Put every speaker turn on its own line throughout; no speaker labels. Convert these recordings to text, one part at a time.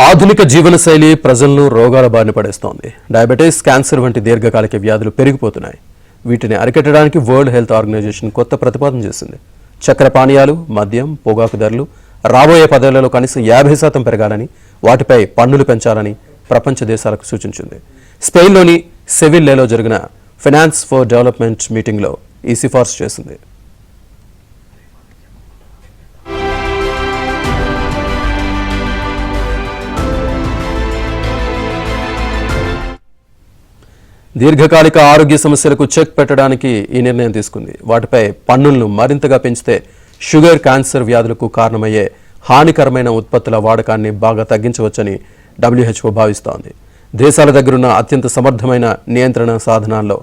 ఆధునిక జీవనశైలి ప్రజలను రోగాల బారిన పడేస్తోంది. డయాబెటీస్, క్యాన్సర్ వంటి దీర్ఘకాలిక వ్యాధులు పెరిగిపోతున్నాయి. వీటిని అరికట్టడానికి వరల్డ్ హెల్త్ ఆర్గనైజేషన్ కొత్త ప్రతిపాదన చేసింది. చక్కెర పానీయాలు, మద్యం, పొగాకు ధరలు రాబోయే 10 ఏళ్లలో కనీసం 50% పెరగాలని, వాటిపై పన్నులు పెంచాలని ప్రపంచ దేశాలకు సూచించింది. స్పెయిన్లోని సెవిల్లేలో జరిగిన ఫైనాన్స్ ఫర్ డెవలప్మెంట్ మీటింగ్లో ఈ సిఫార్సు చేసింది. దీర్ఘకాలిక ఆరోగ్య సమస్యలకు చెక్ పెట్టడానికి ఈ నిర్ణయం తీసుకుంది. వాటిపై పన్నులను మరింతగా పెంచితే షుగర్, క్యాన్సర్ వ్యాధులకు కారణమయ్యే హానికరమైన ఉత్పత్తుల వాడకాన్ని బాగా తగ్గించవచ్చని WHO భావిస్తోంది. దేశాల దగ్గరున్న అత్యంత సమర్థమైన నియంత్రణ సాధనాల్లో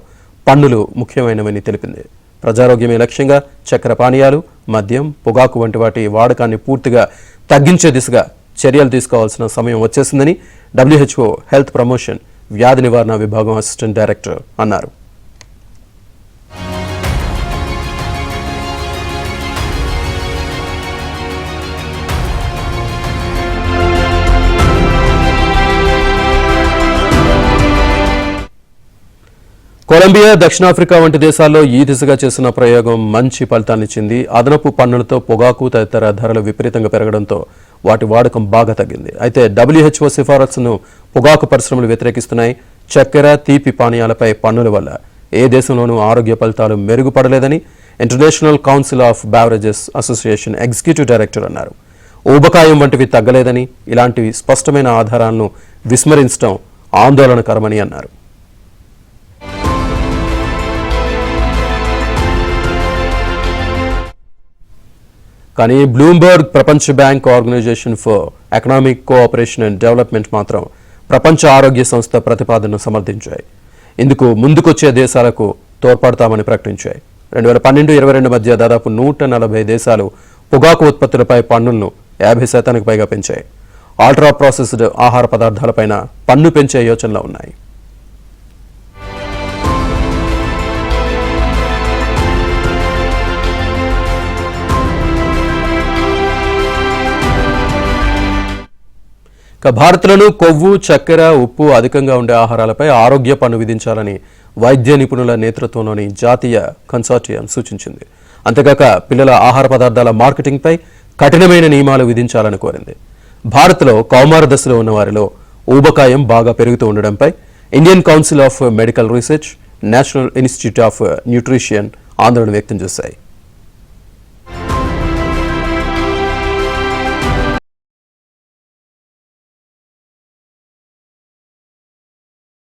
పన్నులు ముఖ్యమైనవని తెలిపింది. ప్రజారోగ్యమే లక్ష్యంగా చక్కెర పానీయాలు, మద్యం, పొగాకు వంటి వాటి వాడకాన్ని పూర్తిగా తగ్గించే దిశగా చర్యలు తీసుకోవాల్సిన సమయం వచ్చేసిందని WHO హెల్త్ ప్రమోషన్, వ్యాధి నివారణ విభాగం అసిస్టెంట్ డైరెక్టర్ అన్నారు. కొలంబియా, దక్షిణాఫ్రికా వంటి దేశాల్లో ఈ దిశగా చేసిన ప్రయోగం మంచి ఫలితాన్నిచ్చింది. అదనపు పన్నులతో పొగాకు తదితర ధరలు విపరీతంగా పెరగడంతో వాటి వాడకం బాగా తగ్గింది. అయితే WHO సిఫారసును పొగాకు పరిశ్రమలు వ్యతిరేకిస్తున్నాయి. చక్కెర, తీపి పానీయాలపై పన్నుల వల్ల ఏ దేశంలోనూ ఆరోగ్య ఫలితాలు మెరుగుపడలేదని international council of beverages association executive director అన్నారు. ఊబకాయం వంటివి తగ్గలేదని, ఇలాంటివి స్పష్టమైన ఆధారాలను విస్మరించడం ఆందోళనకరమని అన్నారు. కానీ బ్లూంబర్గ్ ప్రపంచ bank, organisation for economic cooperation and development మాత్రం ప్రపంచ ఆరోగ్య సంస్థ ప్రతిపాదనను సమర్థించాయి. ఇందుకు ముందుకొచ్చే దేశాలకు తోడ్పడతామని ప్రకటించాయి. 2012-22 మధ్య దాదాపు 140 దేశాలు పొగాకు ఉత్పత్తులపై పన్నులను 50% పైగా పెంచాయి. అల్ట్రా ప్రాసెస్డ్ ఆహార పదార్థాలపైన పన్ను పెంచే యోచనలో ఉన్నాయి. భారత్లోనూ కొవ్వు, చక్కెర, ఉప్పు అధికంగా ఉండే ఆహారాలపై ఆరోగ్య పన్ను విధించాలని వైద్య నిపుణుల నేతృత్వంలోని జాతీయ కన్సార్టియం సూచించింది. అంతేకాక పిల్లల ఆహార పదార్థాల మార్కెటింగ్పై కఠినమైన నియమాలు విధించాలని కోరింది. భారత్లో కౌమార దశలో ఉన్న వారిలో ఊబకాయం బాగా పెరుగుతూ ఉండడంపై Indian council of medical research, national institute of nutrition ఆందోళన వ్యక్తం చేశాయి.